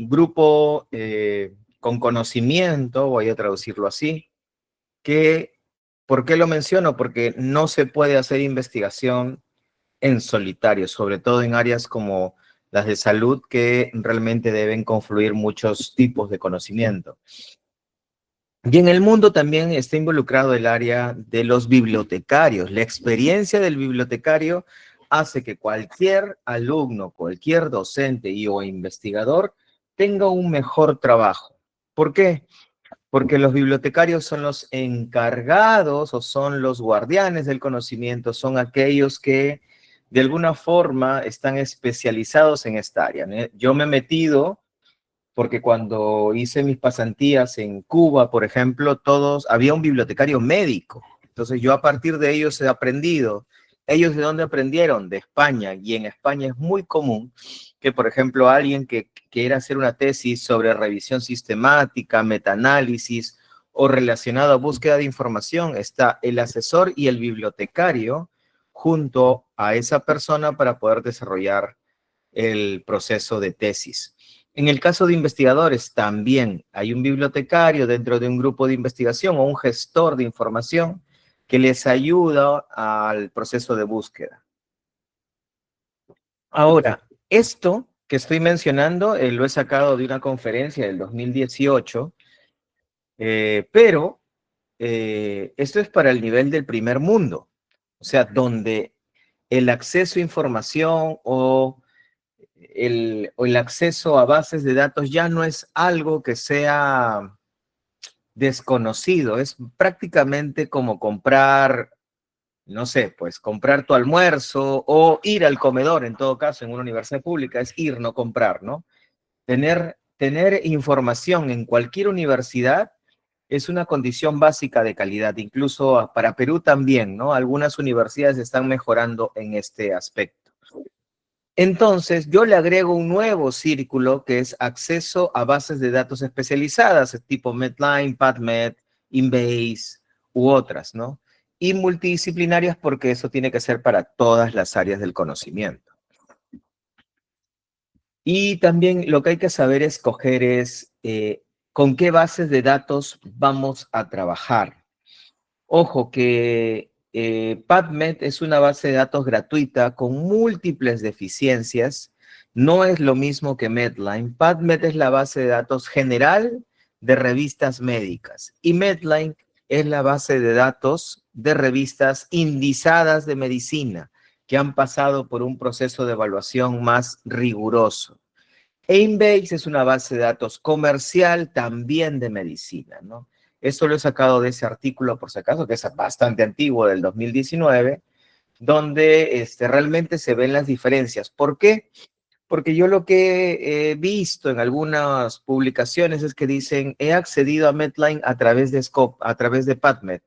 grupo con conocimiento, voy a traducirlo así, que, ¿por qué lo menciono? Porque no se puede hacer investigación en solitario, sobre todo en áreas como las de salud, que realmente deben confluir muchos tipos de conocimiento. Y en el mundo también está involucrado el área de los bibliotecarios. La experiencia del bibliotecario hace que cualquier alumno, cualquier docente o investigador tenga un mejor trabajo. ¿Por qué? Porque los bibliotecarios son los encargados o son los guardianes del conocimiento, son aquellos que de alguna forma están especializados en esta área. Yo me he metido porque cuando hice mis pasantías en Cuba, por ejemplo, había un bibliotecario médico. Entonces yo a partir de ellos he aprendido. ¿Ellos de dónde aprendieron? De España. Y en España es muy común que, por ejemplo, alguien que quiera hacer una tesis sobre revisión sistemática, metaanálisis o relacionado a búsqueda de información, está el asesor y el bibliotecario junto a esa persona para poder desarrollar el proceso de tesis. En el caso de investigadores, también hay un bibliotecario dentro de un grupo de investigación o un gestor de información que les ayuda al proceso de búsqueda. Ahora, esto que estoy mencionando lo he sacado de una conferencia del 2018, pero esto es para el nivel del primer mundo, o sea, donde el acceso a información o el acceso a bases de datos ya no es algo que sea desconocido, es prácticamente como comprar, no sé, pues comprar tu almuerzo o ir al comedor, en todo caso, en una universidad pública, es ir, no comprar, ¿no? Tener información en cualquier universidad es una condición básica de calidad, incluso para Perú también, ¿no? Algunas universidades están mejorando en este aspecto. Entonces, yo le agrego un nuevo círculo que es acceso a bases de datos especializadas, tipo Medline, PubMed, Embase u otras, ¿no? Y multidisciplinarias porque eso tiene que ser para todas las áreas del conocimiento. Y también lo que hay que saber escoger es con qué bases de datos vamos a trabajar. Ojo que PubMed es una base de datos gratuita con múltiples deficiencias. No es lo mismo que Medline. PubMed es la base de datos general de revistas médicas y Medline es la base de datos de revistas indizadas de medicina que han pasado por un proceso de evaluación más riguroso. Embase es una base de datos comercial también de medicina, ¿no? Esto lo he sacado de ese artículo, por si acaso, que es bastante antiguo, del 2019, donde realmente se ven las diferencias. ¿Por qué? Porque yo lo que he visto en algunas publicaciones es que dicen, he accedido a Medline a través de Scope, a través de PubMed.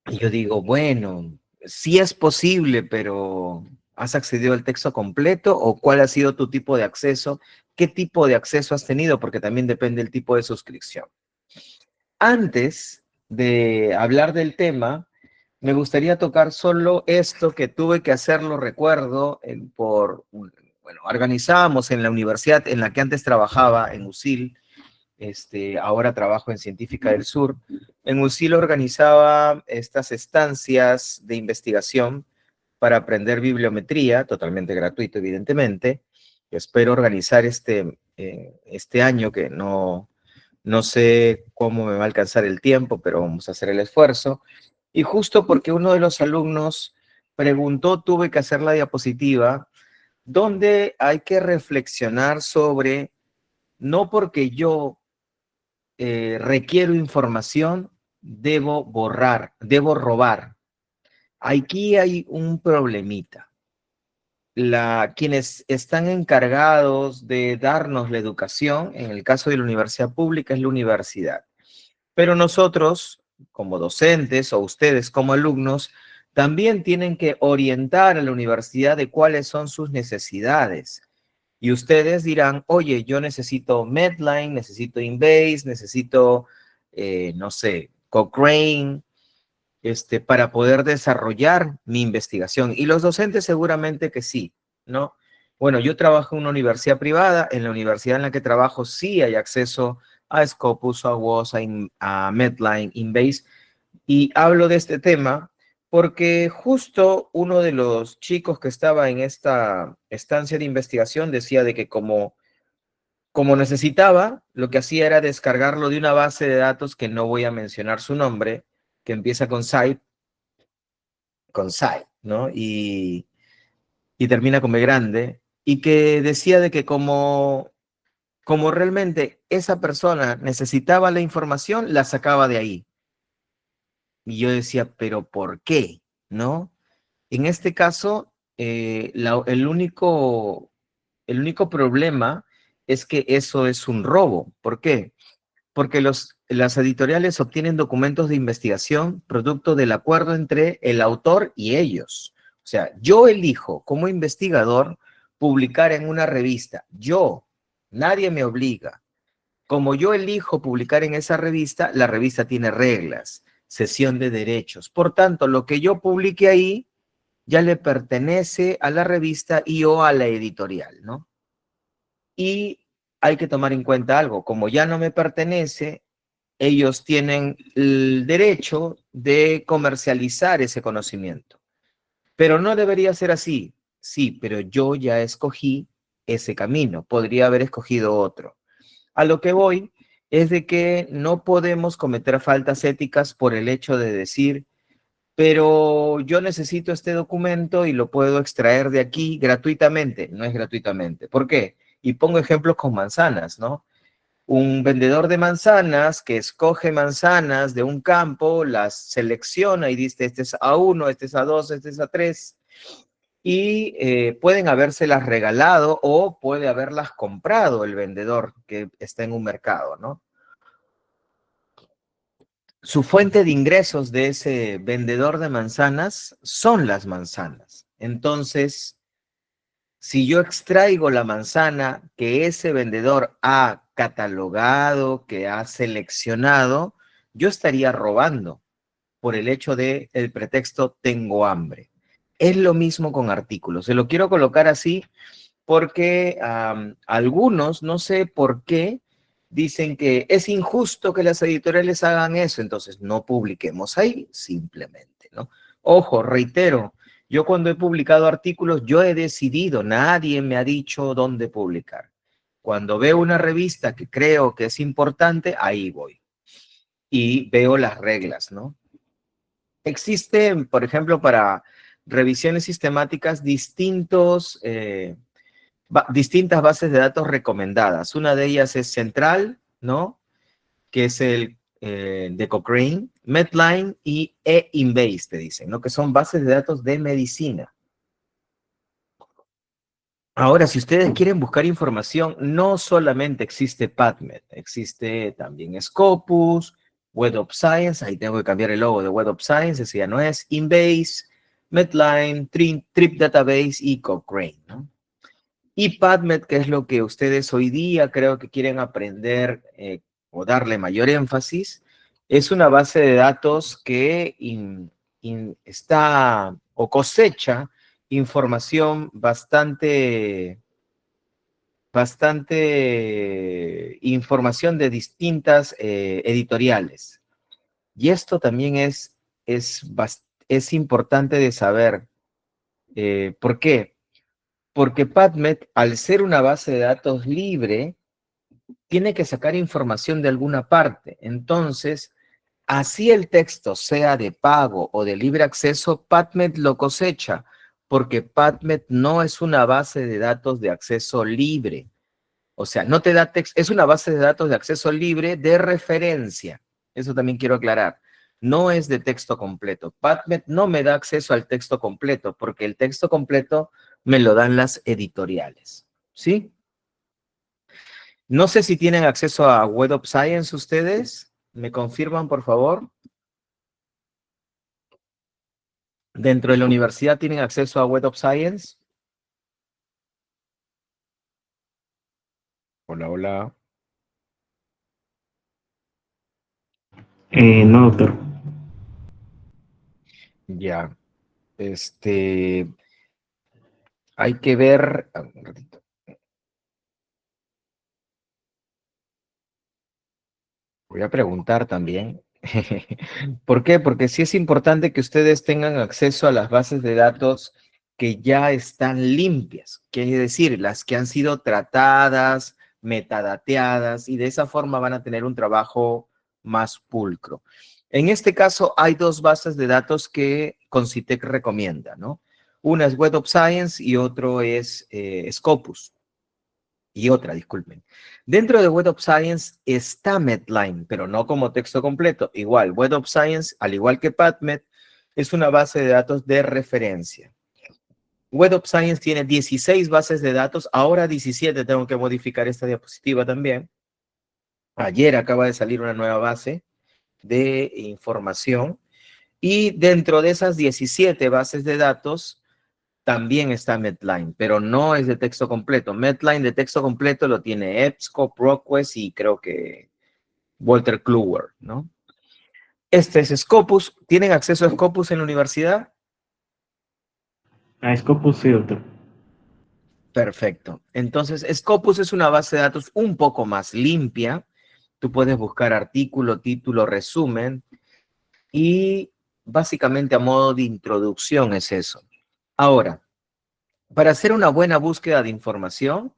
Y yo digo, bueno, sí es posible, pero ¿has accedido al texto completo o cuál ha sido tu tipo de acceso? ¿Qué tipo de acceso has tenido? Porque también depende del tipo de suscripción. Antes de hablar del tema, me gustaría tocar solo esto que tuve que hacerlo, recuerdo, bueno, organizábamos en la universidad en la que antes trabajaba, en USIL, ahora trabajo en Científica del Sur. En USIL organizaba estas estancias de investigación para aprender bibliometría, totalmente gratuito, evidentemente. Espero organizar este año, que no sé cómo me va a alcanzar el tiempo, pero vamos a hacer el esfuerzo. Y justo porque uno de los alumnos preguntó, tuve que hacer la diapositiva, donde hay que reflexionar sobre, no porque yo requiero información, debo borrar, debo robar. Aquí hay un problemita. Quienes están encargados de darnos la educación, en el caso de la universidad pública, es la universidad. Pero nosotros, como docentes o ustedes como alumnos, también tienen que orientar a la universidad de cuáles son sus necesidades. Y ustedes dirán, oye, yo necesito Medline, necesito Embase, necesito, no sé, Cochrane, para poder desarrollar mi investigación. Y los docentes seguramente que sí, ¿no? Bueno, yo trabajo en una universidad privada, en la universidad en la que trabajo sí hay acceso a Scopus, a WOS, a Medline, Inbase, y hablo de este tema porque justo uno de los chicos que estaba en esta estancia de investigación decía de que como necesitaba, lo que hacía era descargarlo de una base de datos que no voy a mencionar su nombre, que empieza con Site, ¿no? Y termina con B grande, y que decía de que como realmente esa persona necesitaba la información, la sacaba de ahí. Y yo decía, pero ¿por qué? ¿No? En este caso, el único problema es que eso es un robo. ¿Por qué? Porque las editoriales obtienen documentos de investigación producto del acuerdo entre el autor y ellos. O sea, yo elijo como investigador publicar en una revista. Nadie me obliga. Como yo elijo publicar en esa revista, la revista tiene reglas, cesión de derechos. Por tanto, lo que yo publique ahí ya le pertenece a la revista y o a la editorial, ¿no? Y hay que tomar en cuenta algo, como ya no me pertenece, ellos tienen el derecho de comercializar ese conocimiento. Pero no debería ser así. Sí, pero yo ya escogí ese camino, podría haber escogido otro. A lo que voy es de que no podemos cometer faltas éticas por el hecho de decir, pero yo necesito este documento y lo puedo extraer de aquí gratuitamente. No es gratuitamente. ¿Por qué? Y pongo ejemplos con manzanas, ¿no? Un vendedor de manzanas que escoge manzanas de un campo, las selecciona y dice, este es A1, este es A2, este es A3, y pueden habérselas regalado o puede haberlas comprado el vendedor que está en un mercado, ¿no? Su fuente de ingresos de ese vendedor de manzanas son las manzanas. Entonces, si yo extraigo la manzana que ese vendedor ha catalogado, que ha seleccionado, yo estaría robando por el hecho de el pretexto tengo hambre. Es lo mismo con artículos. Se lo quiero colocar así porque algunos, no sé por qué, dicen que es injusto que las editoriales hagan eso, entonces no publiquemos ahí simplemente, ¿no? Ojo, reitero, yo cuando he publicado artículos, yo he decidido, nadie me ha dicho dónde publicar. Cuando veo una revista que creo que es importante, ahí voy y veo las reglas, ¿no? Existen, por ejemplo, para revisiones sistemáticas, distintas bases de datos recomendadas. Una de ellas es Central, ¿no? Que es el de Cochrane, Medline y eInbase, te dicen, ¿no? Que son bases de datos de medicina. Ahora, si ustedes quieren buscar información, no solamente existe PubMed, existe también Scopus, Web of Science, ahí tengo que cambiar el logo de Web of Science, ese ya no es, Inbase, Medline, Trip Database y Cochrane, ¿no? Y PubMed, que es lo que ustedes hoy día creo que quieren aprender o darle mayor énfasis, es una base de datos que está o cosecha información bastante información de distintas editoriales. Y esto también es importante de saber. ¿Por qué? Porque PubMed, al ser una base de datos libre, tiene que sacar información de alguna parte. Entonces, así el texto sea de pago o de libre acceso, PubMed lo cosecha, porque PubMed no es una base de datos de acceso libre. O sea, no te da texto, es una base de datos de acceso libre de referencia. Eso también quiero aclarar. No es de texto completo. PubMed no me da acceso al texto completo, porque el texto completo me lo dan las editoriales. ¿Sí? No sé si tienen acceso a Web of Science ustedes. ¿Me confirman, por favor? ¿Dentro de la universidad tienen acceso a Web of Science? Hola, hola. No, doctor. Ya. Este, Hay que ver, un ratito. Voy a preguntar también. ¿Por qué? Porque sí es importante que ustedes tengan acceso a las bases de datos que ya están limpias, quiere decir, las que han sido tratadas, metadateadas, y de esa forma van a tener un trabajo más pulcro. En este caso, hay dos bases de datos que Concitec recomienda, ¿no? Una es Web of Science y otro es Scopus. Y otra, disculpen. Dentro de Web of Science está Medline, pero no como texto completo. Igual, Web of Science, al igual que PubMed, es una base de datos de referencia. Web of Science tiene 16 bases de datos, ahora 17, tengo que modificar esta diapositiva también. Ayer acaba de salir una nueva base de información y dentro de esas 17 bases de datos también está Medline, pero no es de texto completo. Medline de texto completo lo tiene EBSCO, ProQuest y creo que Walter Kluwer, ¿no? Este es Scopus. ¿Tienen acceso a Scopus en la universidad? A Scopus sí, doctor. Perfecto. Entonces, Scopus es una base de datos un poco más limpia. Tú puedes buscar artículo, título, resumen y básicamente a modo de introducción es eso. Ahora, para hacer una buena búsqueda de información,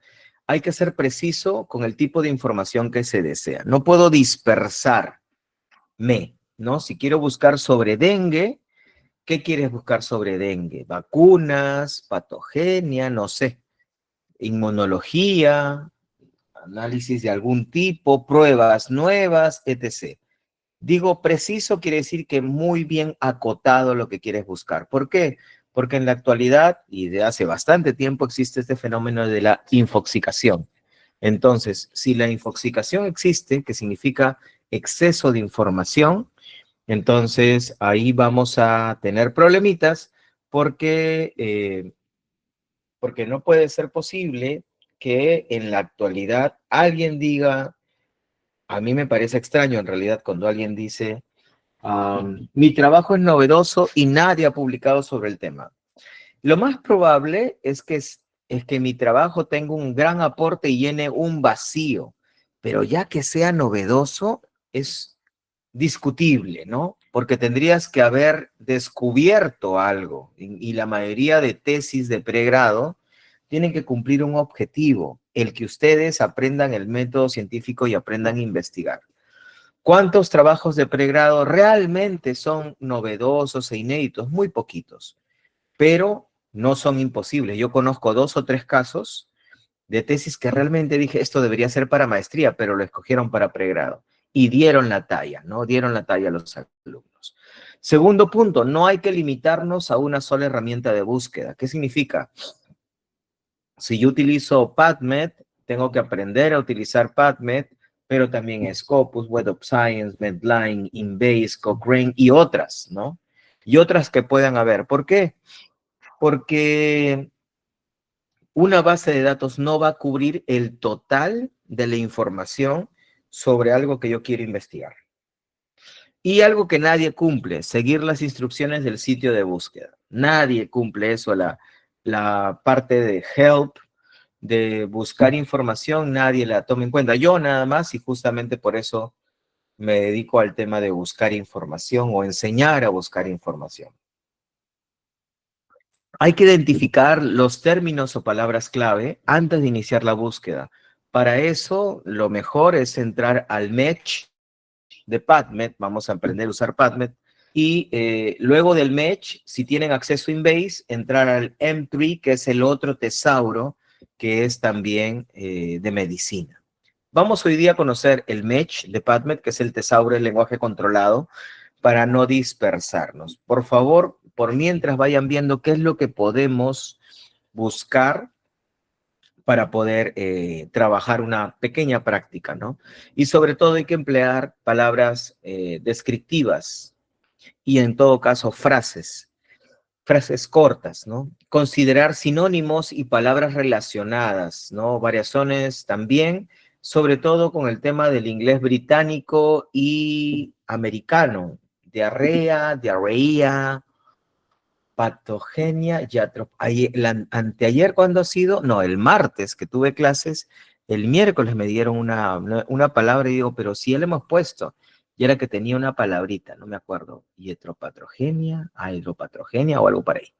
hay que ser preciso con el tipo de información que se desea. No puedo dispersarme, ¿no? Si quiero buscar sobre dengue, ¿qué quieres buscar sobre dengue? Vacunas, patogenia, no sé, inmunología, análisis de algún tipo, pruebas nuevas, etc. Digo preciso quiere decir que muy bien acotado lo que quieres buscar. ¿Por qué? Porque en la actualidad y de hace bastante tiempo existe este fenómeno de la infoxicación. Entonces, si la infoxicación existe, que significa exceso de información, entonces ahí vamos a tener problemitas porque no puede ser posible que en la actualidad alguien diga, a mí me parece extraño en realidad cuando alguien dice, mi trabajo es novedoso y nadie ha publicado sobre el tema. Lo más probable es que mi trabajo tenga un gran aporte y llene un vacío, pero ya que sea novedoso es discutible, ¿no? Porque tendrías que haber descubierto algo y la mayoría de tesis de pregrado tienen que cumplir un objetivo, el que ustedes aprendan el método científico y aprendan a investigar. ¿Cuántos trabajos de pregrado realmente son novedosos e inéditos? Muy poquitos, pero no son imposibles. Yo conozco 2 o 3 casos de tesis que realmente dije, esto debería ser para maestría, pero lo escogieron para pregrado. Y dieron la talla, ¿no? Dieron la talla a los alumnos. Segundo punto, no hay que limitarnos a una sola herramienta de búsqueda. ¿Qué significa? Si yo utilizo PubMed, tengo que aprender a utilizar PubMed, pero también Scopus, Web of Science, Medline, Embase, Cochrane y otras, ¿no? Y otras que puedan haber. ¿Por qué? Porque una base de datos no va a cubrir el total de la información sobre algo que yo quiero investigar. Y algo que nadie cumple, seguir las instrucciones del sitio de búsqueda. Nadie cumple eso, la parte de help, de buscar información, nadie la toma en cuenta. Yo nada más y justamente por eso me dedico al tema de buscar información o enseñar a buscar información. Hay que identificar los términos o palabras clave antes de iniciar la búsqueda. Para eso, lo mejor es entrar al match de PubMed. Vamos a aprender a usar PubMed. Y luego del match, si tienen acceso a Embase, entrar al M3, que es el otro tesauro, que es también de medicina. Vamos hoy día a conocer el match de PubMed, que es el tesauro del lenguaje controlado, para no dispersarnos. Por favor, por mientras vayan viendo qué es lo que podemos buscar para poder trabajar una pequeña práctica, ¿no? Y sobre todo hay que emplear palabras descriptivas y en todo caso frases cortas, ¿no? Considerar sinónimos y palabras relacionadas, ¿no? Variaciones también, sobre todo con el tema del inglés británico y americano, diarrea, diarrea, Patogenia y anteayer, ¿cuándo ha sido? No, el martes que tuve clases, el miércoles me dieron una palabra y digo, pero si ya le hemos puesto. Y era que tenía una palabrita, no me acuerdo, hidropatrogenia, hidropatrogenia o algo por ahí.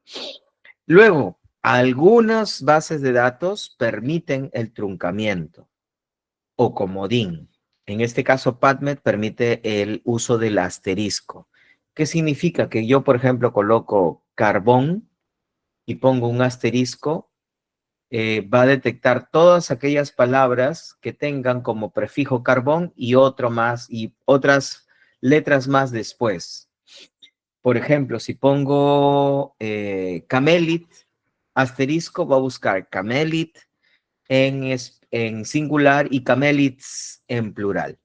Luego, algunas bases de datos permiten el truncamiento o comodín. En este caso, PubMed permite el uso del asterisco. ¿Qué significa? Que yo, por ejemplo, coloco carbón y pongo un asterisco, va a detectar todas aquellas palabras que tengan como prefijo carbón y otro más y otras letras más después. Por ejemplo, si pongo camelit, asterisco va a buscar camelit en singular y camelits en plural.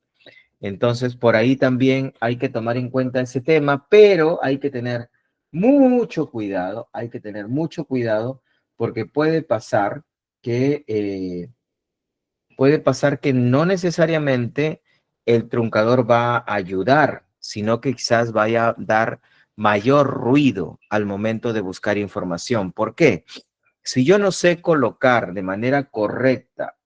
Entonces, por ahí también hay que tomar en cuenta ese tema, pero hay que tener mucho cuidado, porque puede pasar que no necesariamente el truncador va a ayudar, sino que quizás vaya a dar mayor ruido al momento de buscar información. ¿Por qué? Si yo no sé colocar de manera correcta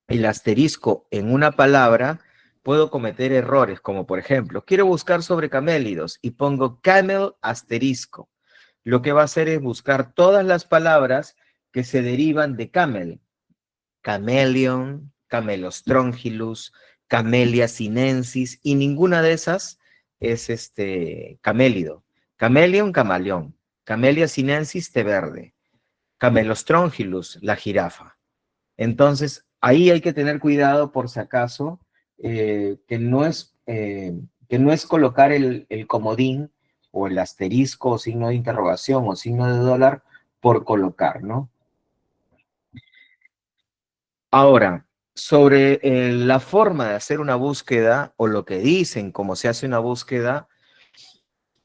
el asterisco en una palabra, puedo cometer errores, como por ejemplo, quiero buscar sobre camélidos y pongo camel asterisco. Lo que va a hacer es buscar todas las palabras que se derivan de camel. Cameleon, Camelostronchilus, Camellia sinensis, y ninguna de esas es camélido. Cameleon, camaleón. Camellia sinensis, té verde. Camelostronchilus, la jirafa. Entonces, ahí hay que tener cuidado por si acaso, que no es colocar el comodín o el asterisco o signo de interrogación o signo de dólar por colocar, ¿no? Ahora, sobre la forma de hacer una búsqueda o lo que dicen cómo se hace una búsqueda,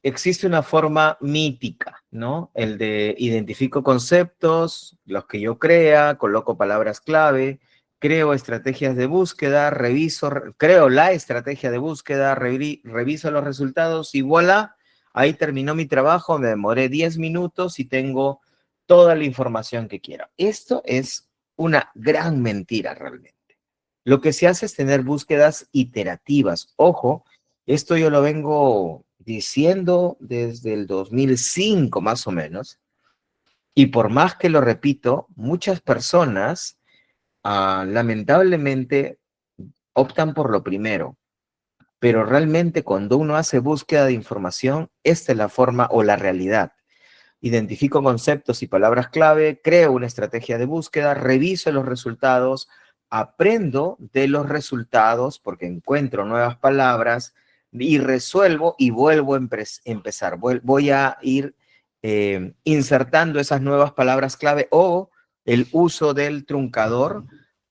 existe una forma mítica, ¿no? El de identifico conceptos, los que yo crea, coloco palabras clave, creo estrategias de búsqueda, creo la estrategia de búsqueda, reviso los resultados y voilà, ahí terminó mi trabajo, me demoré 10 minutos y tengo toda la información que quiero. Esto es una gran mentira realmente. Lo que se hace es tener búsquedas iterativas. Ojo, esto yo lo vengo diciendo desde el 2005 más o menos, y por más que lo repito, muchas personas lamentablemente optan por lo primero, pero realmente cuando uno hace búsqueda de información, esta es la forma o la realidad. Identifico conceptos y palabras clave, creo una estrategia de búsqueda, reviso los resultados, aprendo de los resultados porque encuentro nuevas palabras y resuelvo y vuelvo a empezar. Voy a ir insertando esas nuevas palabras clave o el uso del truncador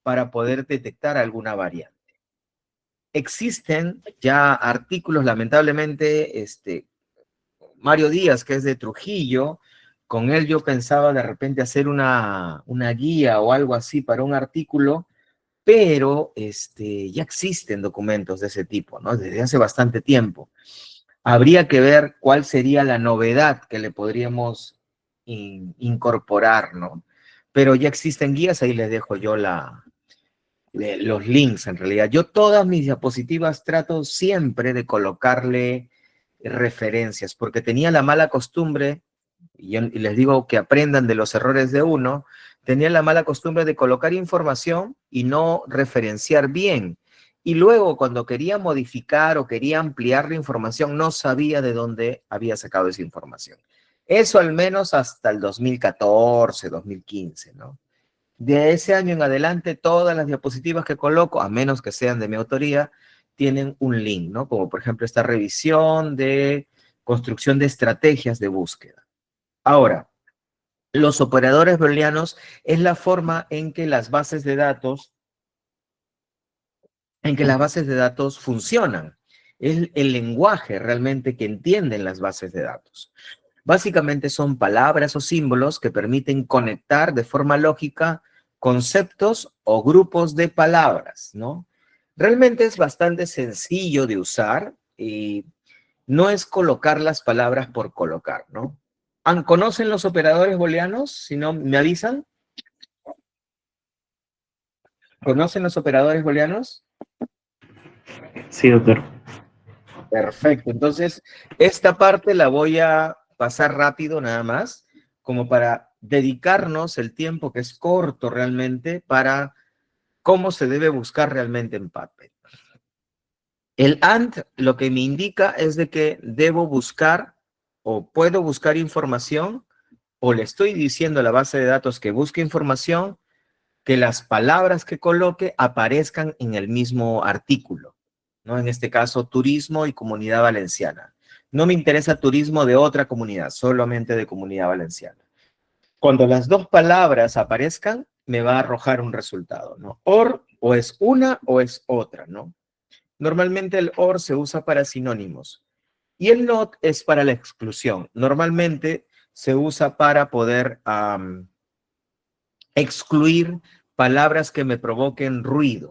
para poder detectar alguna variante. Existen ya artículos, lamentablemente, Mario Díaz, que es de Trujillo, con él yo pensaba de repente hacer una guía o algo así para un artículo, pero ya existen documentos de ese tipo, ¿no? Desde hace bastante tiempo. Habría que ver cuál sería la novedad que le podríamos incorporar, ¿no? Pero ya existen guías, ahí les dejo yo los links en realidad. Yo todas mis diapositivas trato siempre de colocarle referencias, porque tenía la mala costumbre, y les digo que aprendan de los errores de uno, tenía la mala costumbre de colocar información y no referenciar bien. Y luego cuando quería modificar o quería ampliar la información, no sabía de dónde había sacado esa información. Eso al menos hasta el 2014, 2015, ¿no? De ese año en adelante, todas las diapositivas que coloco, a menos que sean de mi autoría, tienen un link, ¿no? Como por ejemplo esta revisión de construcción de estrategias de búsqueda. Ahora, los operadores booleanos es la forma en que las bases de datos, funcionan. Es el lenguaje realmente que entienden las bases de datos. Básicamente son palabras o símbolos que permiten conectar de forma lógica conceptos o grupos de palabras, ¿no? Realmente es bastante sencillo de usar y no es colocar las palabras por colocar, ¿no? ¿Conocen los operadores booleanos? Si no, ¿me avisan? ¿Conocen los operadores booleanos? Sí, doctor. Perfecto. Entonces, esta parte la voy a pasar rápido nada más, como para dedicarnos el tiempo que es corto realmente para cómo se debe buscar realmente en PubMed. El AND lo que me indica es de que debo buscar o puedo buscar información o le estoy diciendo a la base de datos que busque información, que las palabras que coloque aparezcan en el mismo artículo, ¿no? En este caso, turismo y comunidad valenciana. No me interesa turismo de otra comunidad, solamente de comunidad valenciana. Cuando las dos palabras aparezcan, me va a arrojar un resultado, ¿no? Or o es una o es otra, ¿no? Normalmente el or se usa para sinónimos y el not es para la exclusión. Normalmente se usa para poder excluir palabras que me provoquen ruido.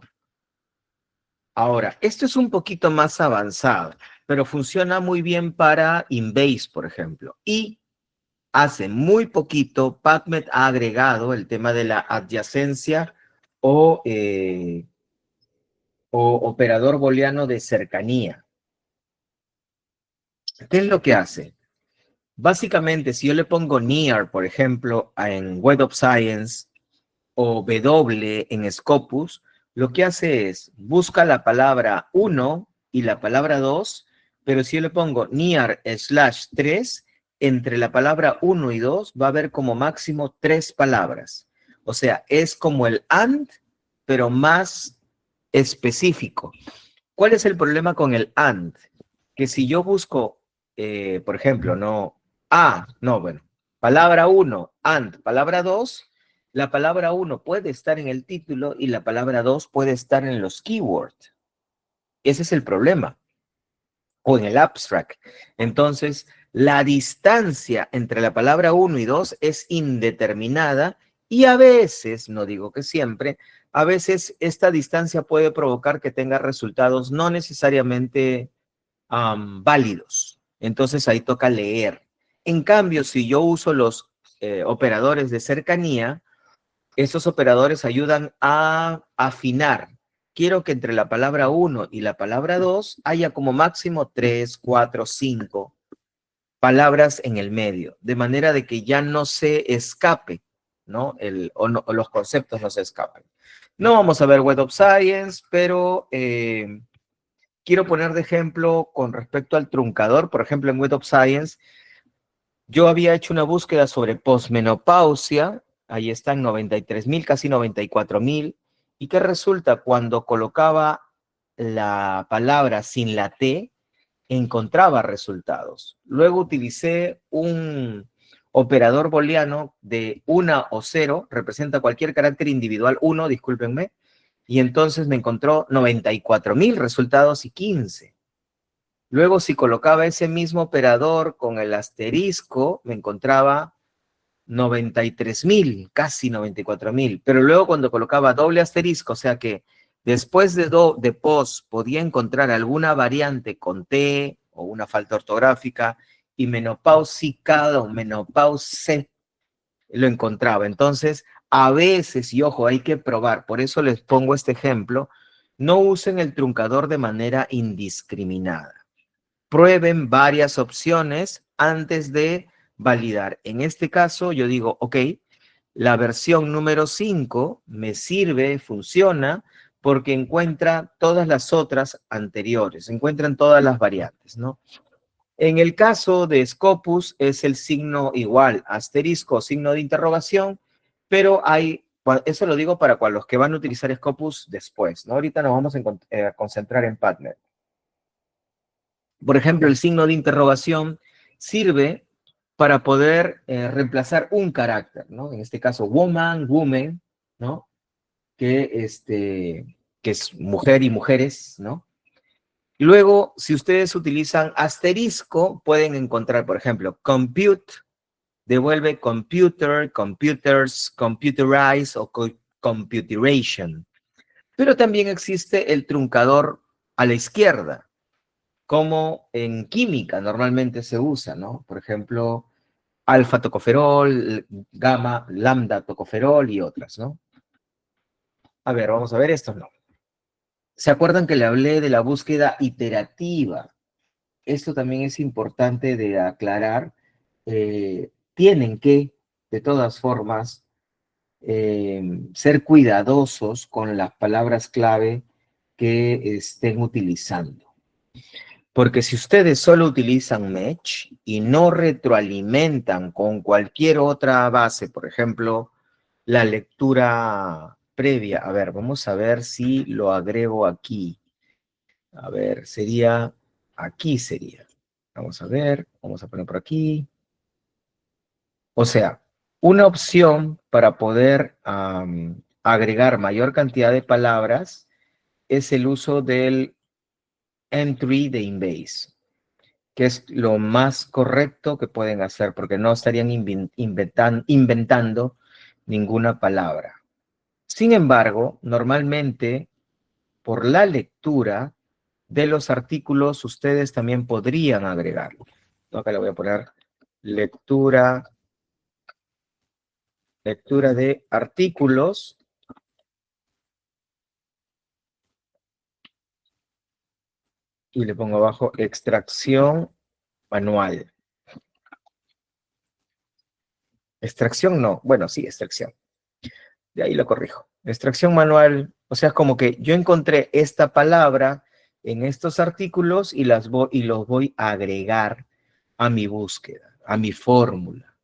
Ahora, esto es un poquito más avanzado, pero funciona muy bien para Inbase, por ejemplo. Y hace muy poquito, PubMed ha agregado el tema de la adyacencia o, o operador booleano de cercanía. ¿Qué es lo que hace? Básicamente, si yo le pongo near, por ejemplo, en Web of Science o W en Scopus, lo que hace es busca la palabra 1 y la palabra 2, pero si yo le pongo near /3, entre la palabra 1 y 2 va a haber como máximo 3 palabras. O sea, es como el AND, pero más específico. ¿Cuál es el problema con el AND? Que si yo busco, por ejemplo, palabra 1, AND, palabra 2, la palabra 1 puede estar en el título y la palabra 2 puede estar en los keywords. Ese es el problema. O en el abstract. Entonces, la distancia entre la palabra 1 y 2 es indeterminada y a veces, no digo que siempre, a veces esta distancia puede provocar que tenga resultados no necesariamente válidos. Entonces ahí toca leer. En cambio, si yo uso los operadores de cercanía, esos operadores ayudan a afinar. Quiero que entre la palabra 1 y la palabra 2 haya como máximo 3, 4, 5 palabras en el medio, de manera de que ya no se escape, ¿no? O los conceptos no se escapen. No vamos a ver Web of Science, pero quiero poner de ejemplo con respecto al truncador. Por ejemplo, en Web of Science, yo había hecho una búsqueda sobre posmenopausia. Ahí están 93,000, casi 94,000. ¿Y qué resulta? Cuando colocaba la palabra sin la T, encontraba resultados. Luego utilicé un operador booleano de 1 o 0, representa cualquier carácter individual, 1, discúlpenme, y entonces me encontró 94,000 resultados y 15. Luego, si colocaba ese mismo operador con el asterisco, me encontraba 93,000, casi 94,000. Pero luego cuando colocaba doble asterisco, o sea que después de pos podía encontrar alguna variante con T o una falta ortográfica y menopausicado o menopause lo encontraba. Entonces, a veces, y ojo, hay que probar, por eso les pongo este ejemplo, no usen el truncador de manera indiscriminada. Prueben varias opciones antes de validar. En este caso, yo digo, ok, la versión número 5 me sirve, funciona, porque encuentra todas las otras anteriores, encuentran todas las variantes, ¿no? En el caso de Scopus es el signo igual, asterisco, signo de interrogación, pero eso lo digo para los que van a utilizar Scopus después, ¿no? Ahorita nos vamos a concentrar en PubMed. Por ejemplo, el signo de interrogación sirve para poder reemplazar un carácter, ¿no? En este caso, woman, ¿no? Que es mujer y mujeres, ¿no? Luego, si ustedes utilizan asterisco, pueden encontrar, por ejemplo, compute, devuelve computer, computers, computerize o computeration. Pero también existe el truncador a la izquierda, como en química normalmente se usa, ¿no? Por ejemplo, alfa tocoferol, gamma, lambda tocoferol y otras, ¿no? A ver, vamos a ver esto, ¿no? ¿Se acuerdan que le hablé de la búsqueda iterativa? Esto también es importante de aclarar. Tienen que, de todas formas, ser cuidadosos con las palabras clave que estén utilizando. Porque si ustedes solo utilizan Match y no retroalimentan con cualquier otra base, por ejemplo, la lectura previa. A ver, vamos a ver si lo agrego aquí. A ver, sería, aquí sería. Vamos a ver, vamos a poner por aquí. O sea, una opción para poder agregar mayor cantidad de palabras es el uso del entry de Embase, que es lo más correcto que pueden hacer, porque no estarían inventando ninguna palabra. Sin embargo, normalmente, por la lectura de los artículos, ustedes también podrían agregarlo. Acá le voy a poner lectura de artículos. Y le pongo abajo extracción manual. Extracción no, bueno, sí, extracción. De ahí lo corrijo. Extracción manual, o sea, es como que yo encontré esta palabra en estos artículos y los voy a agregar a mi búsqueda, a mi fórmula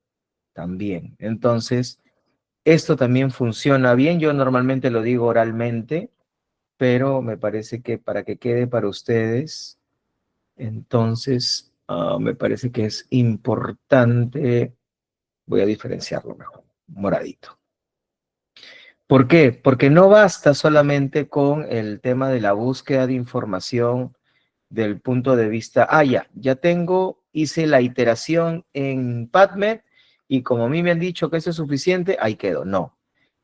también. Entonces, esto también funciona bien. Yo normalmente lo digo oralmente, pero me parece que para que quede para ustedes, entonces me parece que es importante. Voy a diferenciarlo mejor, moradito. ¿Por qué? Porque no basta solamente con el tema de la búsqueda de información del punto de vista, ya tengo, hice la iteración en PubMed y como a mí me han dicho que eso es suficiente, ahí quedo. No.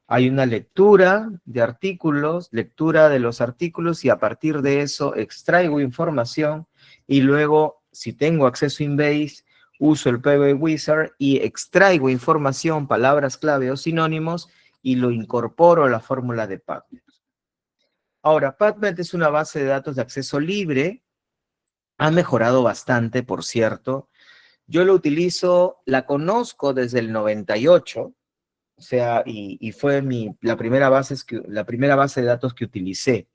Hay una lectura de artículos, lectura de los artículos y a partir de eso extraigo información y luego, si tengo acceso a Embase, uso el PB Wizard y extraigo información, palabras clave o sinónimos y lo incorporo a la fórmula de PubMed. Ahora, PubMed es una base de datos de acceso libre. Ha mejorado bastante, por cierto. Yo lo utilizo, la conozco desde el 98, o sea, y fue la primera base de datos que utilicé.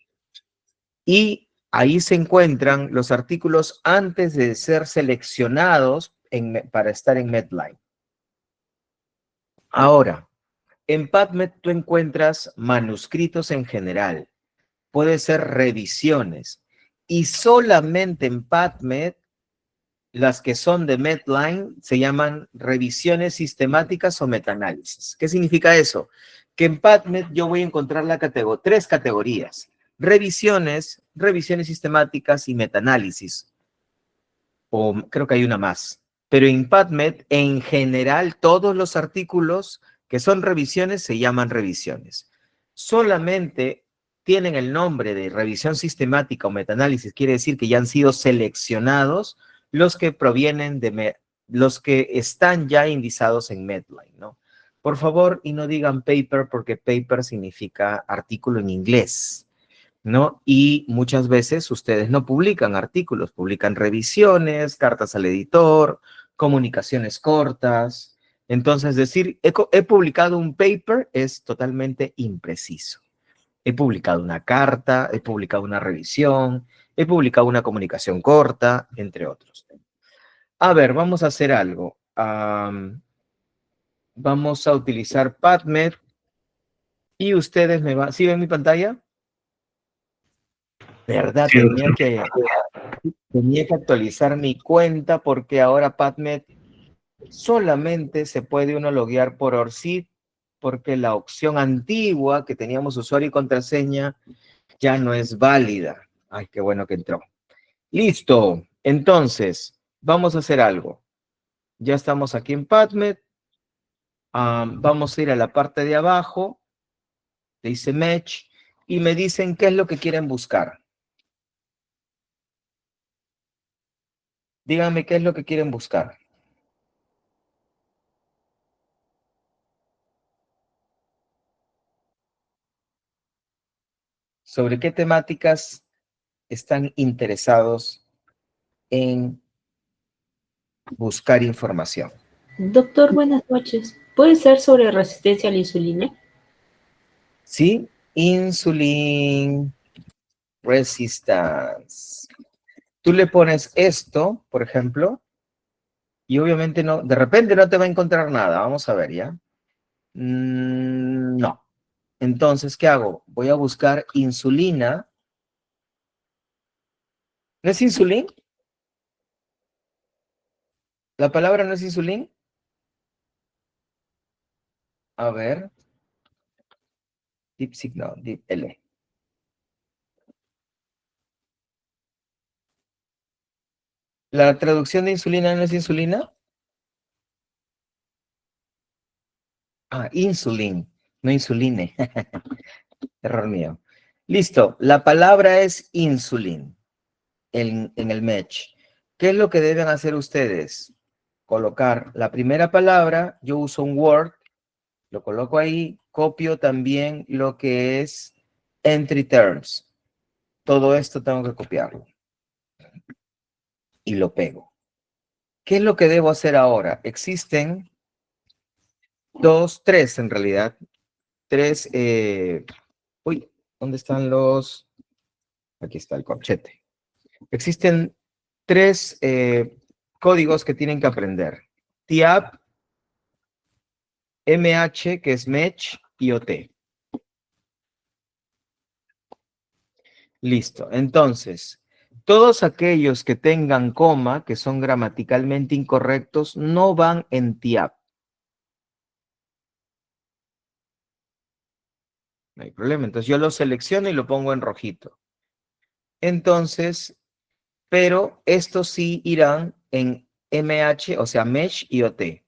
Y ahí se encuentran los artículos antes de ser seleccionados para estar en Medline. Ahora, en PubMed tú encuentras manuscritos en general, puede ser revisiones, y solamente en PubMed las que son de Medline se llaman revisiones sistemáticas o metaanálisis. ¿Qué significa eso? Que en PubMed yo voy a encontrar tres categorías: revisiones, revisiones sistemáticas y metaanálisis. O creo que hay una más. Pero en PubMed, en general, todos los artículos que son revisiones se llaman revisiones. Solamente tienen el nombre de revisión sistemática o metaanálisis, quiere decir que ya han sido seleccionados los que provienen los que están ya indizados en Medline, ¿no? Por favor, y no digan paper, porque paper significa artículo en inglés, ¿no? Y muchas veces ustedes no publican artículos, publican revisiones, cartas al editor, comunicaciones cortas. Entonces, decir, he publicado un paper es totalmente impreciso. He publicado una carta, he publicado una revisión, he publicado una comunicación corta, entre otros. A ver, vamos a hacer algo. Vamos a utilizar PubMed y ustedes ¿sí ven mi pantalla? ¿Verdad? Sí, doctor. Tenía que actualizar mi cuenta porque ahora PubMed solamente se puede uno loguear por ORCID porque la opción antigua que teníamos usuario y contraseña ya no es válida. Ay, qué bueno que entró. Listo. Entonces, vamos a hacer algo. Ya estamos aquí en PubMed. Vamos a ir a la parte de abajo. Dice Match. Y me dicen qué es lo que quieren buscar. Díganme qué es lo que quieren buscar. ¿Sobre qué temáticas están interesados en buscar información? Doctor, buenas noches. ¿Puede ser sobre resistencia a la insulina? ¿Sí? Insulin resistance. Tú le pones esto, por ejemplo, y obviamente no, de repente no te va a encontrar nada. Vamos a ver, ¿ya? No. Entonces, ¿qué hago? Voy a buscar insulina. ¿No es insulín? ¿La palabra no es insulín? A ver. Deep signal, deep L. ¿La traducción de insulina no es insulina? Ah, insulin, no insuline. Error mío. Listo, la palabra es insulin en el match. ¿Qué es lo que deben hacer ustedes? Colocar la primera palabra, yo uso un Word, lo coloco ahí, copio también lo que es entry terms. Todo esto tengo que copiarlo y lo pego. ¿Qué es lo que debo hacer ahora? Existen tres en realidad, tres, uy, ¿dónde están los? Aquí está el corchete. Existen tres códigos que tienen que aprender. TIAP, MH, que es Match, y OT. Listo. Entonces, todos aquellos que tengan coma, que son gramaticalmente incorrectos, no van en TIAP. No hay problema. Entonces yo lo selecciono y lo pongo en rojito. Entonces, pero estos sí irán en MH, o sea, Mesh y OT,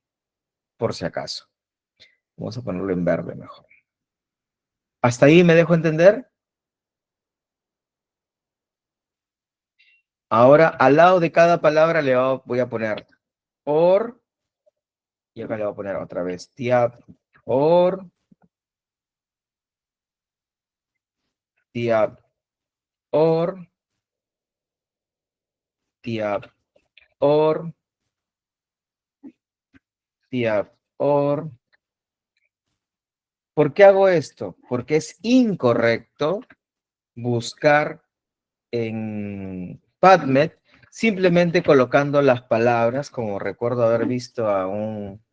por si acaso. Vamos a ponerlo en verde mejor. ¿Hasta ahí me dejo entender? Ahora, al lado de cada palabra le voy a poner or, y acá le voy a poner otra vez tiap, or, tiap, or, tiap, or, tiap, or. ¿Por qué hago esto? Porque es incorrecto buscar en PubMed simplemente colocando las palabras, como recuerdo haber visto a un,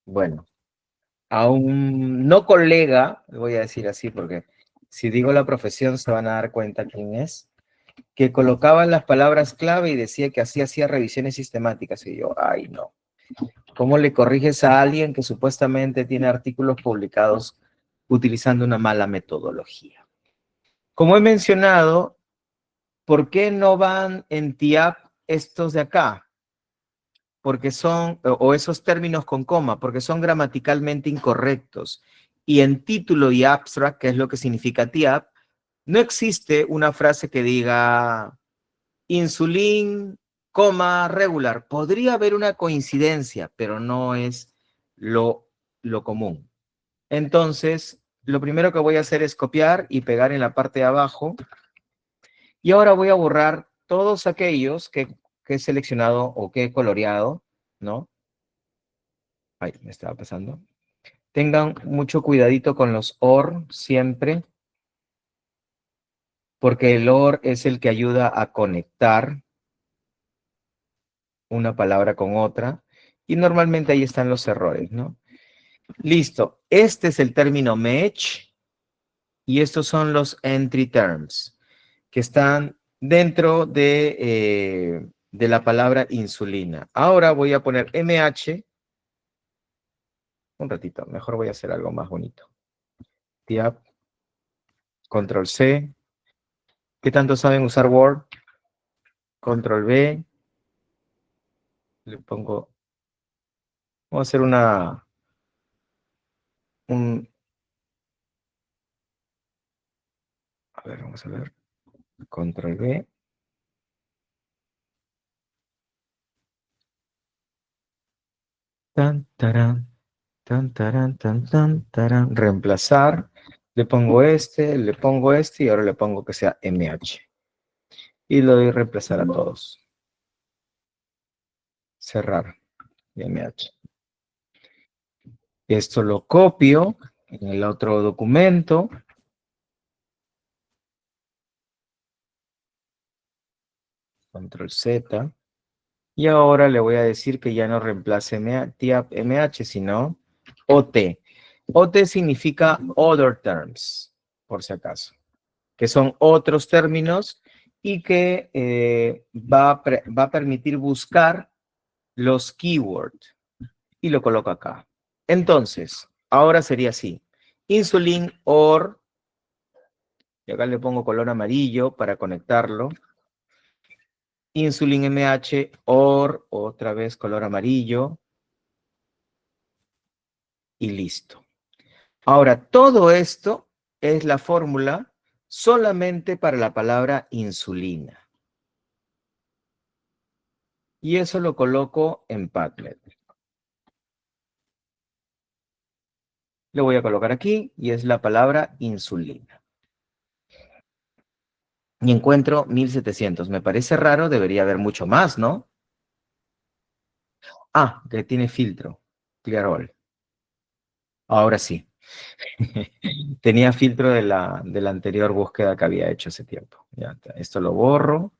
bueno, a un no colega, voy a decir así porque si digo la profesión se van a dar cuenta quién es, que colocaba las palabras clave y decía que así hacía revisiones sistemáticas. Y yo, ay no, ¿cómo le corriges a alguien que supuestamente tiene artículos publicados utilizando una mala metodología? Como he mencionado, ¿por qué no van en TIAP estos de acá? Porque son, o esos términos con coma, porque son gramaticalmente incorrectos. Y en título y abstract, que es lo que significa TIAP, no existe una frase que diga insulín, coma, regular. Podría haber una coincidencia, pero no es lo común. Entonces, lo primero que voy a hacer es copiar y pegar en la parte de abajo. Y ahora voy a borrar todos aquellos que he seleccionado o que he coloreado, ¿no? Ay, me estaba pasando. Tengan mucho cuidadito con los OR siempre, porque el OR es el que ayuda a conectar una palabra con otra, y normalmente ahí están los errores, ¿no? Listo. Este es el término match, y estos son los entry terms, que están dentro de la palabra insulina. Ahora voy a poner MH. Un ratito, mejor voy a hacer algo más bonito. Tab, Control C. ¿Qué tanto saben usar Word? Control V. Le pongo, vamos a hacer un, a ver, vamos a ver. Control V. Tan, tarán, tan, tarán, tan, tan, tarán. Reemplazar. Le pongo y ahora le pongo que sea MH. Y le doy reemplazar a todos. Cerrar. MH. Esto lo copio en el otro documento. Control Z. Y ahora le voy a decir que ya no reemplace TIAP MH, sino OT. OT significa Other Terms, por si acaso, que son otros términos y que va a permitir buscar los keywords. Y lo coloco acá. Entonces, ahora sería así. Insulin or, y acá le pongo color amarillo para conectarlo. Insulin MH or, otra vez color amarillo. Y listo. Ahora, todo esto es la fórmula solamente para la palabra insulina. Y eso lo coloco en PubMed. Lo voy a colocar aquí y es la palabra insulina. Y encuentro 1700. Me parece raro, debería haber mucho más, ¿no? Ah, que tiene filtro. Clear all. Ahora sí. Tenía filtro de la anterior búsqueda que había hecho hace tiempo. Ya está. Esto lo borro.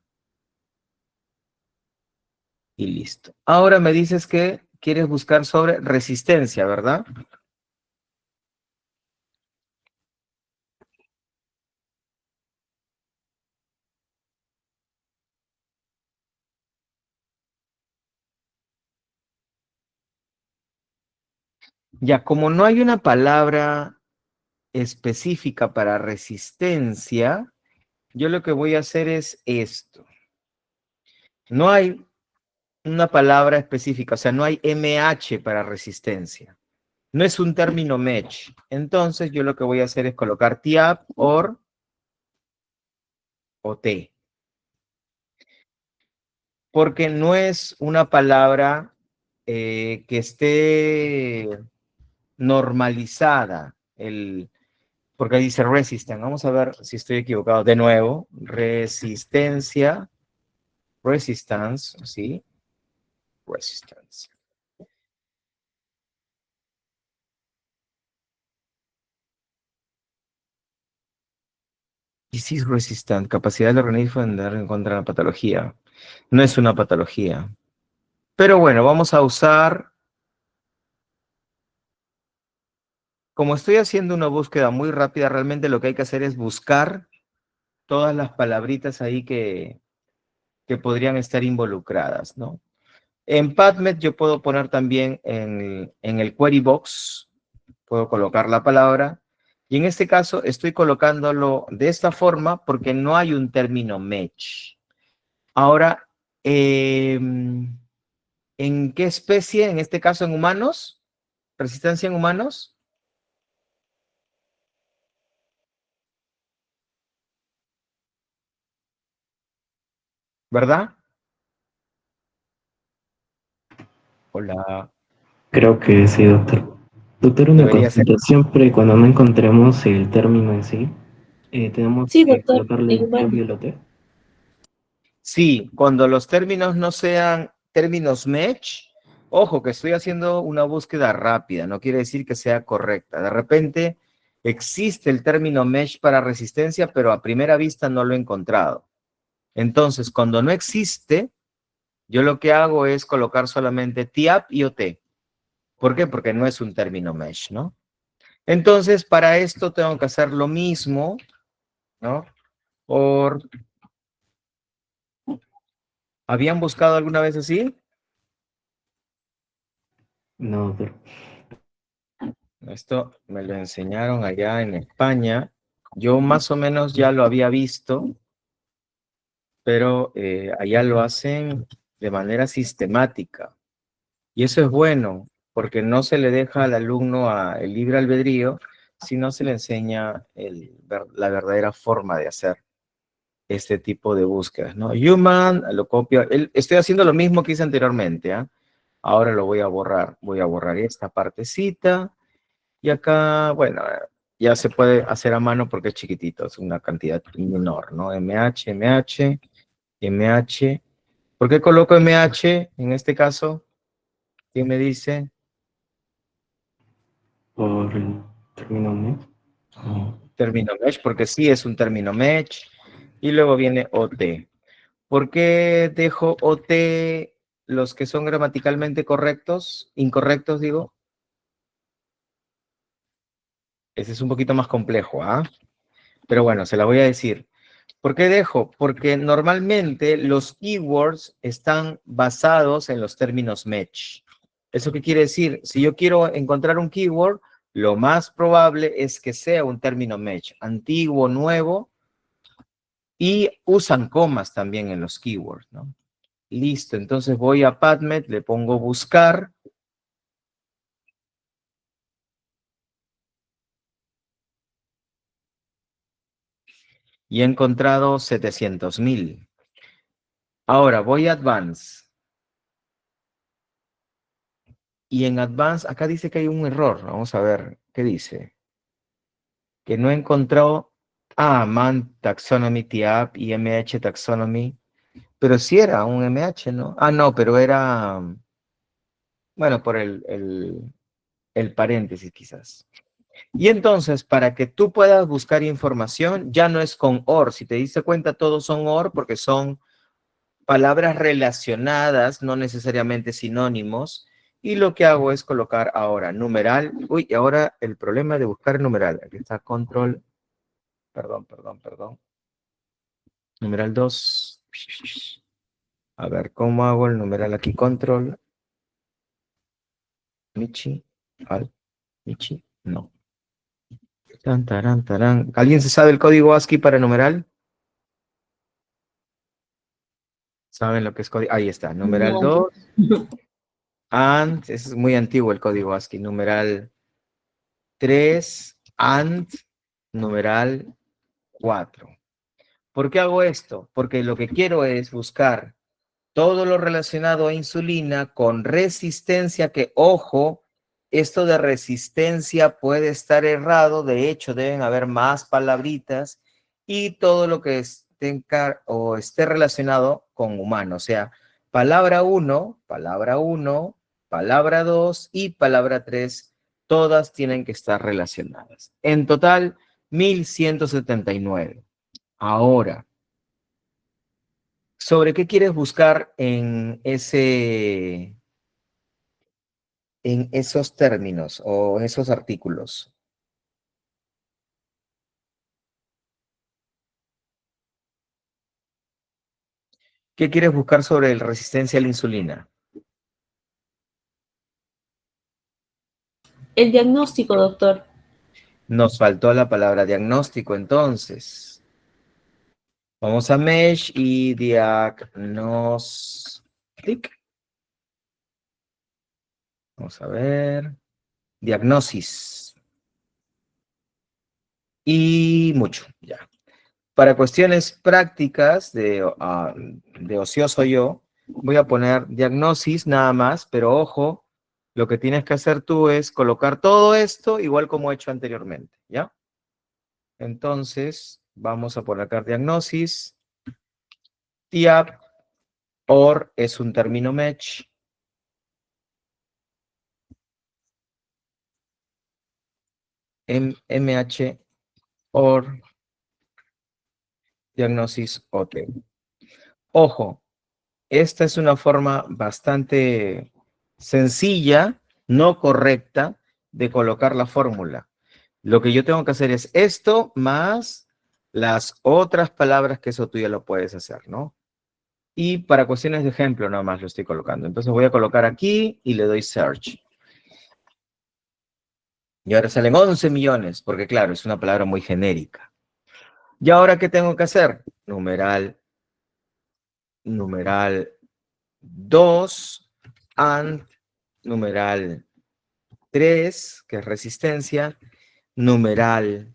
Y listo. Ahora me dices que quieres buscar sobre resistencia, ¿verdad? Ya, como no hay una palabra específica para resistencia, yo lo que voy a hacer es esto. No hay una palabra específica, o sea, no hay MH para resistencia. No es un término match. Entonces, yo lo que voy a hacer es colocar TIAP, OR o T. Porque no es una palabra que esté normalizada. Porque dice resistant. Vamos a ver si estoy equivocado. De nuevo, resistencia, resistance, ¿sí? Resistance. Disease resistant, capacidad del organismo de andar en contra de la patología. No es una patología. Pero bueno, vamos a usar, como estoy haciendo una búsqueda muy rápida, realmente lo que hay que hacer es buscar todas las palabritas ahí que podrían estar involucradas, ¿no? En PubMed yo puedo poner también en el query box, puedo colocar la palabra, y en este caso estoy colocándolo de esta forma porque no hay un término match. Ahora, ¿en qué especie? En este caso en humanos, resistencia en humanos, ¿verdad? Hola, Creo que sí, doctor. Doctor, una debería ser. consulta. Siempre cuando no encontremos el término en sí, tenemos Sí, que doctor, colocarle el igual. biolote. Sí, cuando los términos no sean términos match, ojo que estoy haciendo una búsqueda rápida, no quiere decir que sea correcta. De repente existe el término mesh para resistencia, pero a primera vista no lo he encontrado. Entonces, cuando no existe, yo lo que hago es colocar solamente TIAP y OT. ¿Por qué? Porque no es un término mesh, ¿no? Entonces, para esto tengo que hacer lo mismo, ¿no? ¿Habían buscado alguna vez así? No, doctor. Esto me lo enseñaron allá en España. Yo más o menos ya lo había visto, pero allá lo hacen de manera sistemática. Y eso es bueno, porque no se le deja al alumno el libre albedrío, sino se le enseña la verdadera forma de hacer este tipo de búsquedas, ¿no? Human, lo copio. Estoy haciendo lo mismo que hice anteriormente, ¿ah? Ahora lo voy a borrar. Voy a borrar esta partecita. Y acá, bueno, ya se puede hacer a mano porque es chiquitito, es una cantidad menor, ¿no? MH, MH, MH. ¿Por qué coloco MH en este caso? ¿Quién me dice? Por el término mes. Oh, Término mesh, porque sí es un término mesh. Y luego viene OT. ¿Por qué dejo OT los que son gramaticalmente correctos? Incorrectos, digo. Ese es un poquito más complejo, ¿ah? Pero bueno, se la voy a decir. ¿Por qué dejo? Porque normalmente los keywords están basados en los términos match. ¿Eso qué quiere decir? Si yo quiero encontrar un keyword, lo más probable es que sea un término match, antiguo, nuevo, y usan comas también en los keywords, ¿no? Listo, entonces voy a PubMed, le pongo buscar. Y he encontrado 700,000. Ahora voy a Advanced. Y en Advanced, acá dice que hay un error. Vamos a ver, ¿qué dice? Que no he encontrado, Man Taxonomy TIAP y MH Taxonomy, pero sí era un MH, ¿no? No, pero era, bueno, por el paréntesis quizás. Y entonces, para que tú puedas buscar información, ya no es con OR. Si te diste cuenta, todos son OR porque son palabras relacionadas, no necesariamente sinónimos. Y lo que hago es colocar ahora numeral. Uy, y ahora el problema de buscar el numeral. Aquí está control. Perdón. Numeral 2. A ver, ¿cómo hago el numeral aquí? Control. Michi. Al. Michi. No. Tan, tarán, tarán. ¿Alguien se sabe el código ASCII para numeral? ¿Saben lo que es código? Ahí está. Numeral No. 2. And. Ese es muy antiguo el código ASCII. Numeral 3. And. Numeral 4. ¿Por qué hago esto? Porque lo que quiero es buscar todo lo relacionado a insulina con resistencia, que ojo, esto de resistencia puede estar errado, de hecho deben haber más palabritas, y todo lo que esté relacionado con humano, o sea, palabra 1, palabra 2 y palabra 3, todas tienen que estar relacionadas. En total, 1179. Ahora, ¿sobre qué quieres buscar en esos términos o esos artículos? ¿Qué quieres buscar sobre la resistencia a la insulina? El diagnóstico, doctor. Nos faltó la palabra diagnóstico, entonces. Vamos a Mesh y diagnostic. Vamos a ver. Diagnosis. Y mucho, ya. Para cuestiones prácticas de ocioso yo, voy a poner diagnosis nada más, pero ojo, lo que tienes que hacer tú es colocar todo esto igual como he hecho anteriormente, ¿ya? Entonces, vamos a poner acá diagnosis, TIAP, OR es un término match, MH, OR, diagnosis, OT. Ojo, esta es una forma bastante sencilla, no correcta, de colocar la fórmula. Lo que yo tengo que hacer es esto más las otras palabras que eso tú ya lo puedes hacer, ¿no? Y para cuestiones de ejemplo nada más lo estoy colocando. Entonces voy a colocar aquí y le doy search. Y ahora salen 11 millones, porque claro, es una palabra muy genérica. ¿Y ahora qué tengo que hacer? Numeral 2 and numeral 3, que es resistencia, numeral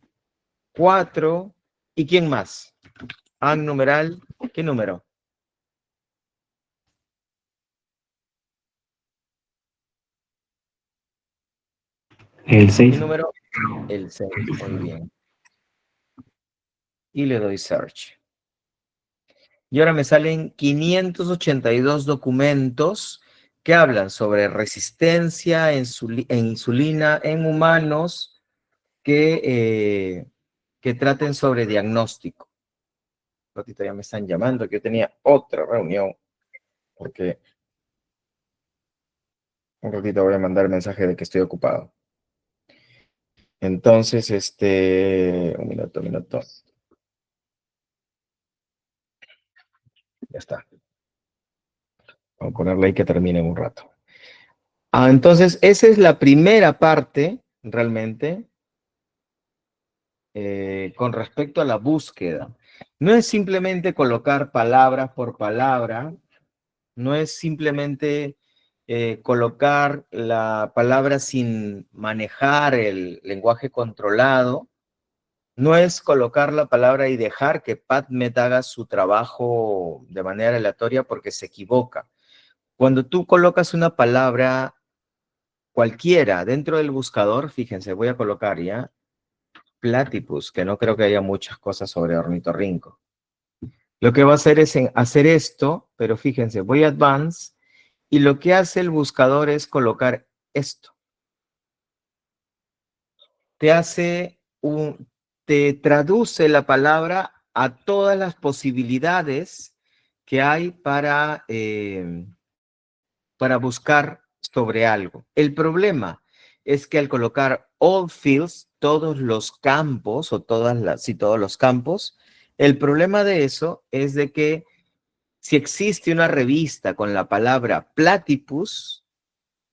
4, ¿y quién más? And numeral, ¿qué número? El ¿Qué 6. número? El 6, muy bien. Y le doy search. Y ahora me salen 582 documentos que hablan sobre resistencia a insulina en humanos que traten sobre diagnóstico. Un ratito ya me están llamando, que yo tenía otra reunión, porque un ratito voy a mandar el mensaje de que estoy ocupado. Entonces, un minuto. Ya está. Vamos a ponerle ahí que termine en un rato. Entonces, esa es la primera parte, realmente, con respecto a la búsqueda. No es simplemente colocar palabra por palabra, no es simplemente colocar la palabra sin manejar el lenguaje controlado, no es colocar la palabra y dejar que PubMed haga su trabajo de manera aleatoria porque se equivoca. Cuando tú colocas una palabra cualquiera dentro del buscador, fíjense, voy a colocar ya platypus, que no creo que haya muchas cosas sobre ornitorrinco. Lo que va a hacer es hacer esto, pero fíjense, voy a advance y lo que hace el buscador es colocar esto. Te traduce la palabra a todas las posibilidades que hay para buscar sobre algo. El problema es que al colocar all fields, todos los campos o todos los campos, el problema de eso es de que si existe una revista con la palabra platypus,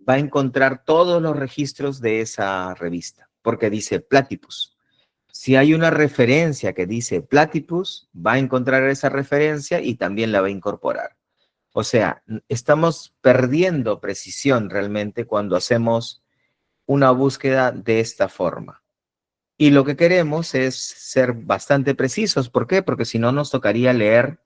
va a encontrar todos los registros de esa revista, porque dice platypus. Si hay una referencia que dice platypus, va a encontrar esa referencia y también la va a incorporar. O sea, estamos perdiendo precisión realmente cuando hacemos una búsqueda de esta forma. Y lo que queremos es ser bastante precisos. ¿Por qué? Porque si no nos tocaría leer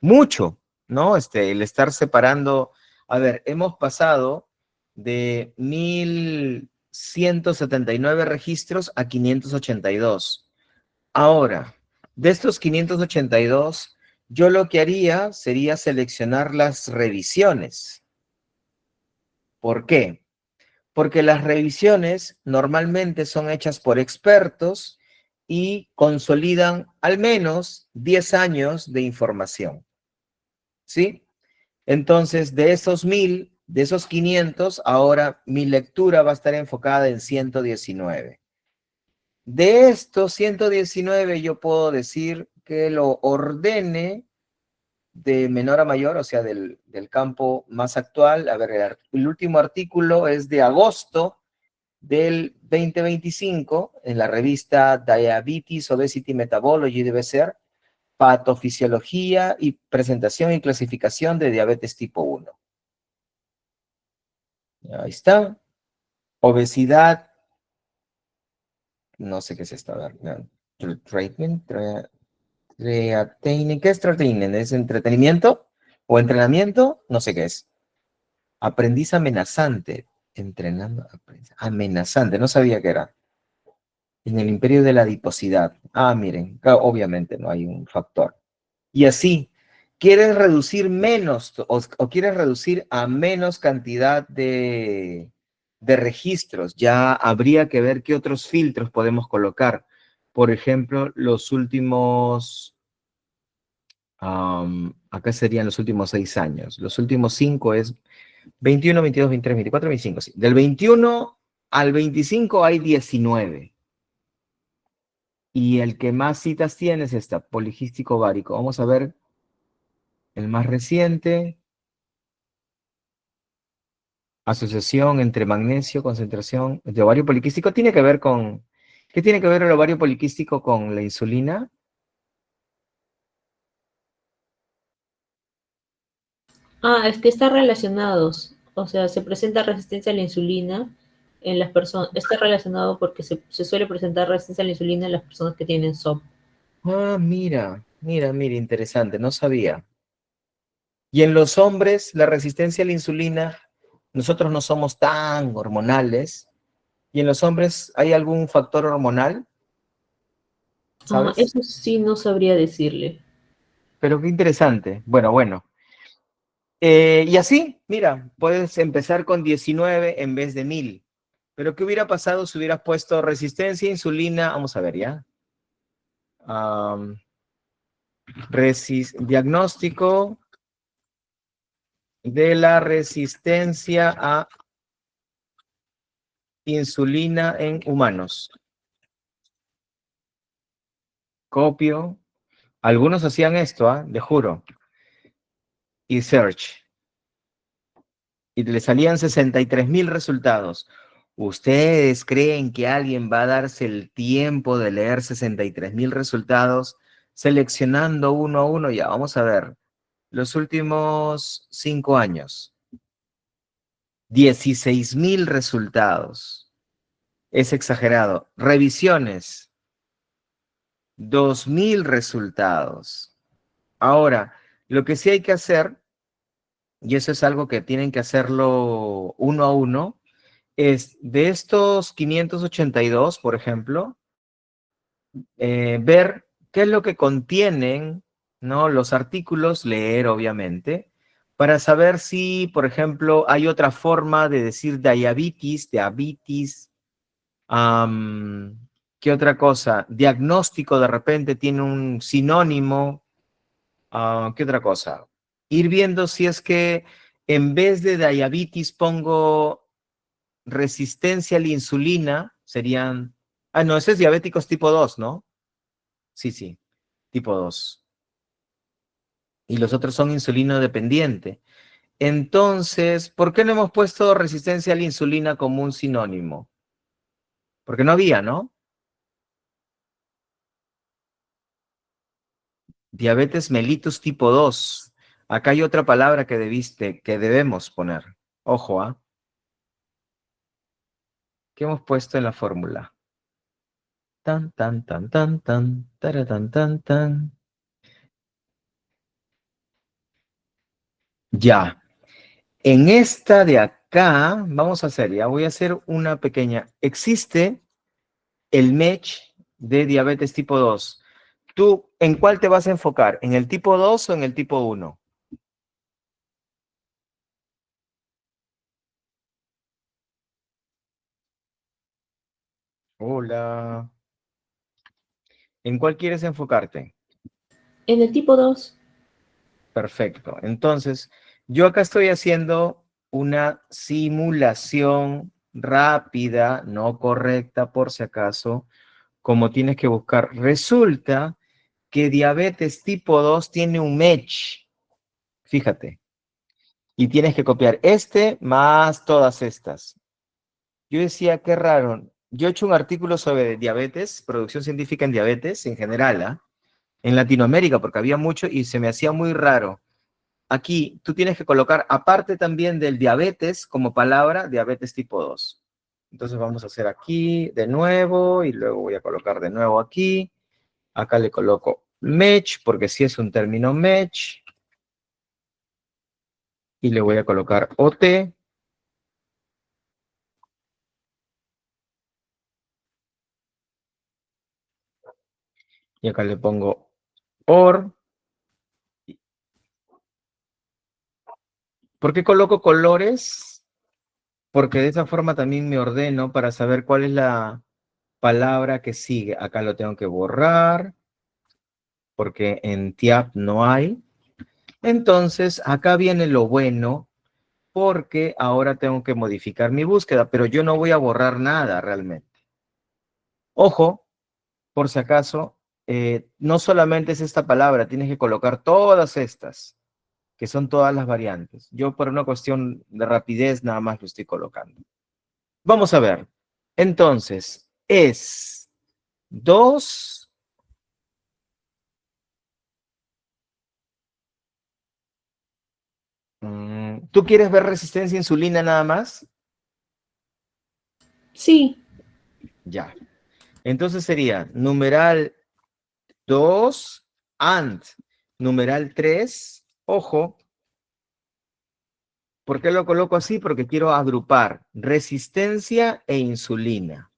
mucho, ¿no? El estar separando. A ver, hemos pasado de 1179 registros a 582. Ahora, de estos 582, yo lo que haría sería seleccionar las revisiones. ¿Por qué? Porque las revisiones normalmente son hechas por expertos y consolidan al menos 10 años de información. ¿Sí? Entonces, de esos 1000, de esos 500, ahora mi lectura va a estar enfocada en 119. De estos 119, yo puedo decir que lo ordene de menor a mayor, o sea, del campo más actual. A ver, el último artículo es de agosto del 2025 en la revista Diabetes, Obesity, Metabology, debe ser, patofisiología y presentación y clasificación de diabetes tipo 1. Ahí está. Obesidad, no sé qué es esto. A ver, treatment, ¿qué es treatment? ¿Es entretenimiento o entrenamiento? No sé qué es. Aprendiz amenazante. Entrenando, amenazante, no sabía qué era. En el imperio de la adiposidad. Miren, obviamente no hay un factor. Y así, ¿quieres reducir menos o quieres reducir a menos cantidad de registros? Ya habría que ver qué otros filtros podemos colocar. Por ejemplo, los últimos, acá serían los últimos 6 años. Los últimos 5 es 21, 22, 23, 24, 25. Sí. Del 21 al 25 hay 19. Y el que más citas tiene es esta, poligístico ovárico. Vamos a ver el más reciente. Asociación entre magnesio, concentración de ovario poliquístico. ¿Tiene que ver con... ¿Qué tiene que ver el ovario poliquístico con la insulina? Es que están relacionados. O sea, se presenta resistencia a la insulina en las personas. Está relacionado porque se suele presentar resistencia a la insulina en las personas que tienen SOP. Mira, interesante, no sabía. Y en los hombres, la resistencia a la insulina, nosotros no somos tan hormonales, ¿Y en los hombres hay algún factor hormonal? ¿Sabes? Eso sí no sabría decirle. Pero qué interesante. Bueno. Y así, mira, puedes empezar con 19 en vez de 1000. Pero ¿qué hubiera pasado si hubieras puesto resistencia a insulina? Vamos a ver, ¿ya? Am, diagnóstico de la resistencia a insulina en humanos. Copio. Algunos hacían esto, le juro. Y search. Y le salían 63,000 resultados. ¿Ustedes creen que alguien va a darse el tiempo de leer 63,000 resultados seleccionando uno a uno? Ya, vamos a ver. Los últimos 5 años. 16,000 resultados. Es exagerado. Revisiones. 2,000 resultados. Ahora, lo que sí hay que hacer, y eso es algo que tienen que hacerlo uno a uno, es de estos 582, por ejemplo, ver qué es lo que contienen, ¿no? Los artículos, leer obviamente, para saber si, por ejemplo, hay otra forma de decir diabetes, ¿qué otra cosa? Diagnóstico de repente tiene un sinónimo, ¿qué otra cosa? Ir viendo si es que en vez de diabetes pongo resistencia a la insulina, serían... Ah, no, ese es diabéticos tipo 2, ¿no? Sí, tipo 2. Y los otros son insulino dependiente. Entonces, ¿por qué no hemos puesto resistencia a la insulina como un sinónimo? Porque no había, ¿no? Diabetes mellitus tipo 2. Acá hay otra palabra que debemos poner. Ojo, ¿ah? ¿Qué hemos puesto en la fórmula? Tan, tan, tan, tan, tan, tara, tan, tan, tan. Ya. En esta de acá, vamos a hacer, ya voy a hacer una pequeña. Existe el MESH de diabetes tipo 2. ¿Tú en cuál te vas a enfocar? ¿En el tipo 2 o en el tipo 1? Hola. ¿En cuál quieres enfocarte? En el tipo 2. Perfecto. Entonces, yo acá estoy haciendo una simulación rápida, no correcta por si acaso, como tienes que buscar. Resulta que diabetes tipo 2 tiene un MESH, fíjate, y tienes que copiar este más todas estas. Yo decía, qué raro. Yo he hecho un artículo sobre diabetes, producción científica en diabetes en general, en Latinoamérica, porque había mucho y se me hacía muy raro. Aquí tú tienes que colocar, aparte también del diabetes como palabra, diabetes tipo 2. Entonces vamos a hacer aquí de nuevo y luego voy a colocar de nuevo aquí. Acá le coloco MESH, porque sí es un término MESH. Y le voy a colocar OT. Y acá le pongo OR. ¿Por qué coloco colores? Porque de esa forma también me ordeno para saber cuál es la palabra que sigue. Acá lo tengo que borrar, porque en TIAP no hay. Entonces, acá viene lo bueno, porque ahora tengo que modificar mi búsqueda, pero yo no voy a borrar nada realmente. Ojo, por si acaso, no solamente es esta palabra, tienes que colocar todas estas, que son todas las variantes. Yo por una cuestión de rapidez nada más lo estoy colocando. Vamos a ver. Entonces, es 2. ¿Tú quieres ver resistencia a insulina nada más? Sí, Ya. Entonces sería numeral 2 and numeral 3. Ojo, ¿Por qué lo coloco así? Porque quiero agrupar resistencia e insulina.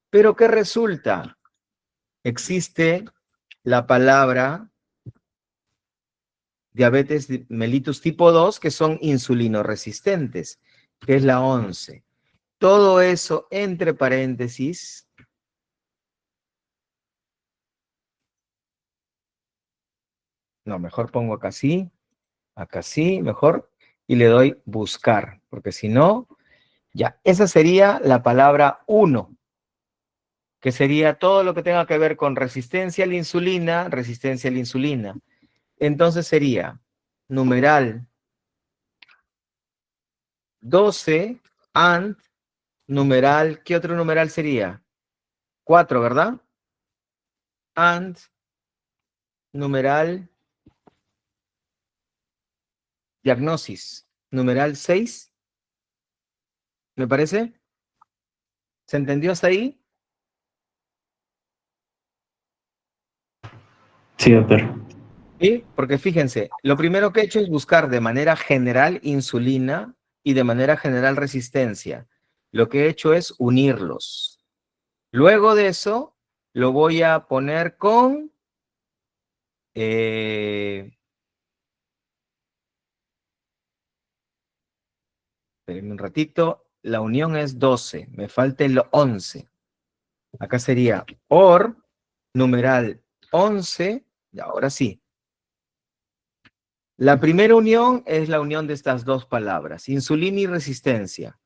Pero ¿qué resulta? Existe la palabra diabetes mellitus tipo 2, que son insulinoresistentes, que es la 11. Todo eso entre paréntesis. No, mejor pongo acá sí, mejor. Y le doy buscar, porque si no, ya, esa sería la palabra 1, que sería todo lo que tenga que ver con resistencia a la insulina, resistencia a la insulina. Entonces sería numeral 12 and numeral, ¿qué otro numeral sería? 4, ¿verdad? And numeral diagnosis, numeral 6, ¿me parece? ¿Se entendió hasta ahí? Sí, doctor. Sí, porque fíjense, lo primero que he hecho es buscar de manera general insulina y de manera general resistencia. Lo que he hecho es unirlos. Luego de eso, lo voy a poner con... espérenme un ratito. La unión es 12. Me falta el 11. Acá sería OR, numeral 11. Y ahora sí. La primera unión es la unión de estas dos palabras, insulina y resistencia.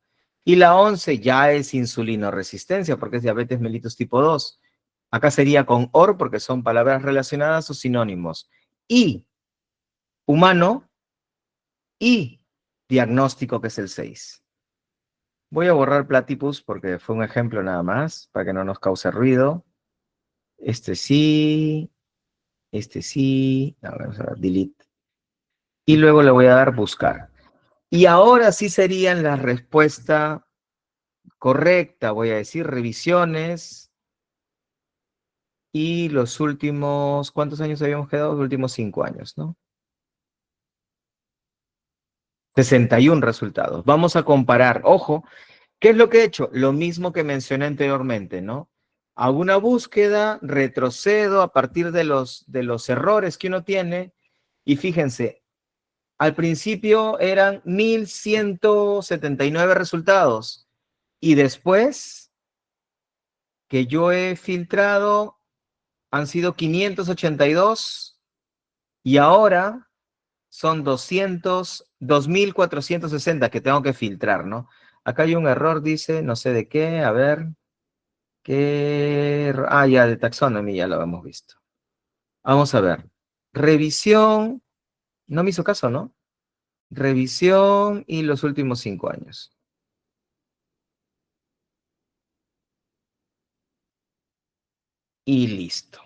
Y la 11 ya es insulinoresistencia porque es diabetes mellitus tipo 2. Acá sería con OR porque son palabras relacionadas o sinónimos. Y humano y diagnóstico, que es el 6. Voy a borrar platypus porque fue un ejemplo nada más, para que no nos cause ruido. Este sí, vamos a ver, delete. Y luego le voy a dar buscar. Y ahora sí serían la respuesta correcta, voy a decir revisiones. Y los últimos, ¿cuántos años habíamos quedado? Los últimos 5 años, ¿no? 61 resultados. Vamos a comparar. Ojo, ¿qué es lo que he hecho? Lo mismo que mencioné anteriormente, ¿no? Hago una búsqueda, retrocedo a partir de los errores que uno tiene. Y fíjense, al principio eran 1179 resultados. Y después que yo he filtrado han sido 582 y ahora son 2460 que tengo que filtrar, ¿no? Acá hay un error, dice, no sé de qué, a ver, ya, de taxonomy, ya lo hemos visto. Vamos a ver. Revisión, no me hizo caso, ¿no? Revisión y los últimos 5 años. Y listo.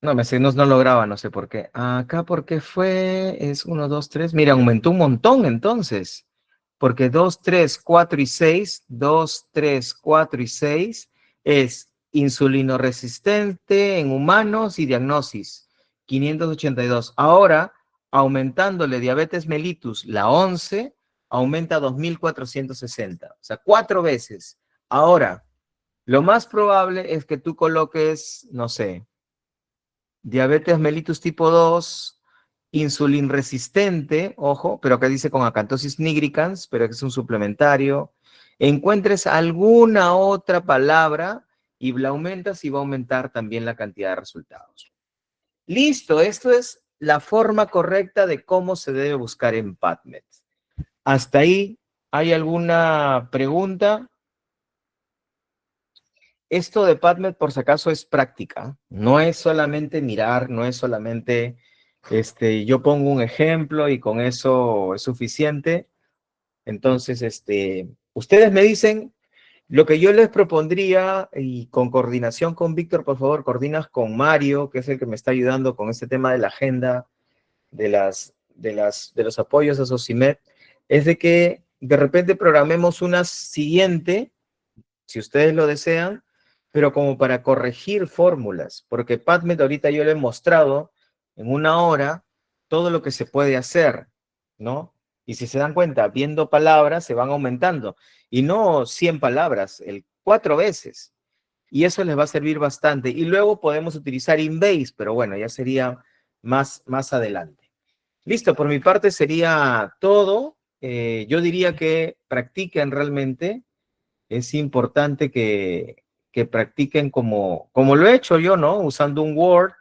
No, no lograba, no sé por qué. Acá, ¿por qué fue? Es 1, 2, 3. Mira, aumentó un montón entonces. Porque 2, 3, 4 y 6, 2, 3, 4 y 6 es insulinoresistente en humanos y diagnosis. 582. Ahora, aumentándole diabetes mellitus, la 11, aumenta a 2460. O sea, 4 veces. Ahora, lo más probable es que tú coloques, no sé, diabetes mellitus tipo 2, insulin resistente, ojo, pero acá dice con acantosis nigricans, pero que es un suplementario. Encuentres alguna otra palabra y la aumentas y va a aumentar también la cantidad de resultados. Listo, esto es la forma correcta de cómo se debe buscar en PubMed. Hasta ahí, ¿hay alguna pregunta? Esto de PubMed, por si acaso, es práctica. No es solamente mirar, no es solamente, yo pongo un ejemplo y con eso es suficiente. Entonces, ustedes me dicen lo que yo les propondría y con coordinación con Víctor, por favor, coordinas con Mario, que es el que me está ayudando con este tema de la agenda de los apoyos a Socimed, es de que de repente programemos una siguiente, si ustedes lo desean, pero como para corregir fórmulas, porque PubMed ahorita yo le he mostrado en 1 hora todo lo que se puede hacer, ¿no? Y si se dan cuenta, viendo palabras se van aumentando. Y no 100 palabras, 4 veces. Y eso les va a servir bastante. Y luego podemos utilizar Inbase, pero bueno, ya sería más adelante. Listo, por mi parte sería todo. Yo diría que practiquen realmente. Es importante que practiquen como lo he hecho yo, ¿no? Usando un Word.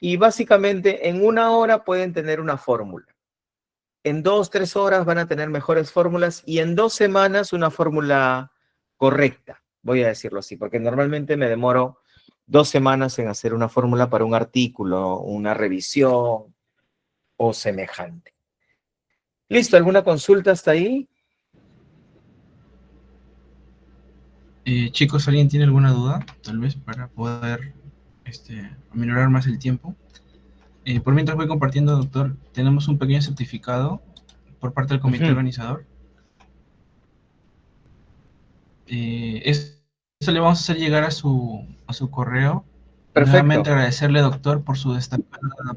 Y básicamente en 1 hora pueden tener una fórmula. En 2, 3 horas van a tener mejores fórmulas y en 2 semanas una fórmula correcta, voy a decirlo así, porque normalmente me demoro 2 semanas en hacer una fórmula para un artículo, una revisión o semejante. ¿Listo? ¿Alguna consulta hasta ahí? Chicos, ¿alguien tiene alguna duda? Tal vez para poder aminorar más el tiempo. Por mientras voy compartiendo, doctor, tenemos un pequeño certificado por parte del comité organizador. Esto le vamos a hacer llegar a su correo. Perfecto. Nuevamente agradecerle, doctor, por su destacada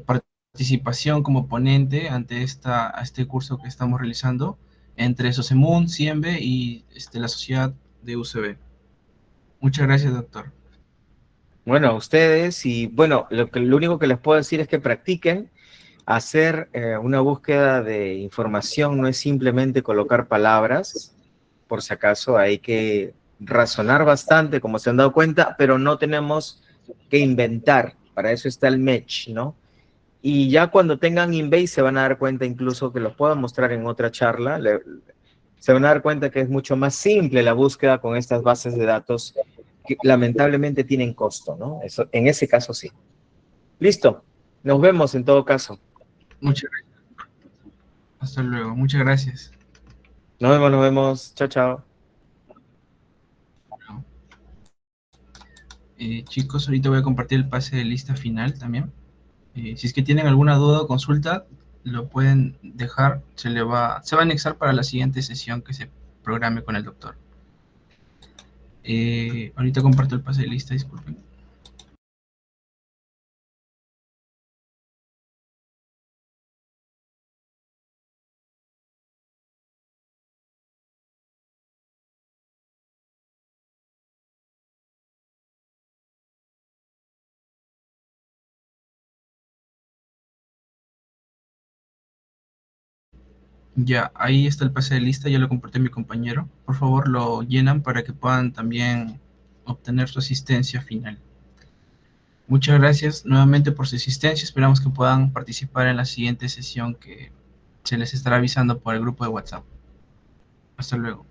participación como ponente ante este curso que estamos realizando entre Socemun, CIEMBE y la sociedad de UCB. Muchas gracias, doctor. Bueno, a ustedes y bueno, lo único que les puedo decir es que practiquen. Hacer una búsqueda de información no es simplemente colocar palabras, por si acaso hay que razonar bastante, como se han dado cuenta, pero no tenemos que inventar, para eso está el Match, ¿no? Y ya cuando tengan Inbase se van a dar cuenta, incluso que los puedo mostrar en otra charla, se van a dar cuenta que es mucho más simple la búsqueda con estas bases de datos que lamentablemente tienen costo, ¿no? Eso, en ese caso sí. Listo, nos vemos en todo caso. Muchas gracias. Hasta luego. Muchas gracias. Nos vemos, nos vemos. Chao, chao. Chicos, ahorita voy a compartir el pase de lista final también. Si es que tienen alguna duda o consulta, lo pueden dejar. Se va a anexar para la siguiente sesión que se programe con el doctor. Ahorita comparto el pase de lista, disculpen. Ya, ahí está el pase de lista, ya lo compartió mi compañero. Por favor, lo llenan para que puedan también obtener su asistencia final. Muchas gracias nuevamente por su asistencia. Esperamos que puedan participar en la siguiente sesión que se les estará avisando por el grupo de WhatsApp. Hasta luego.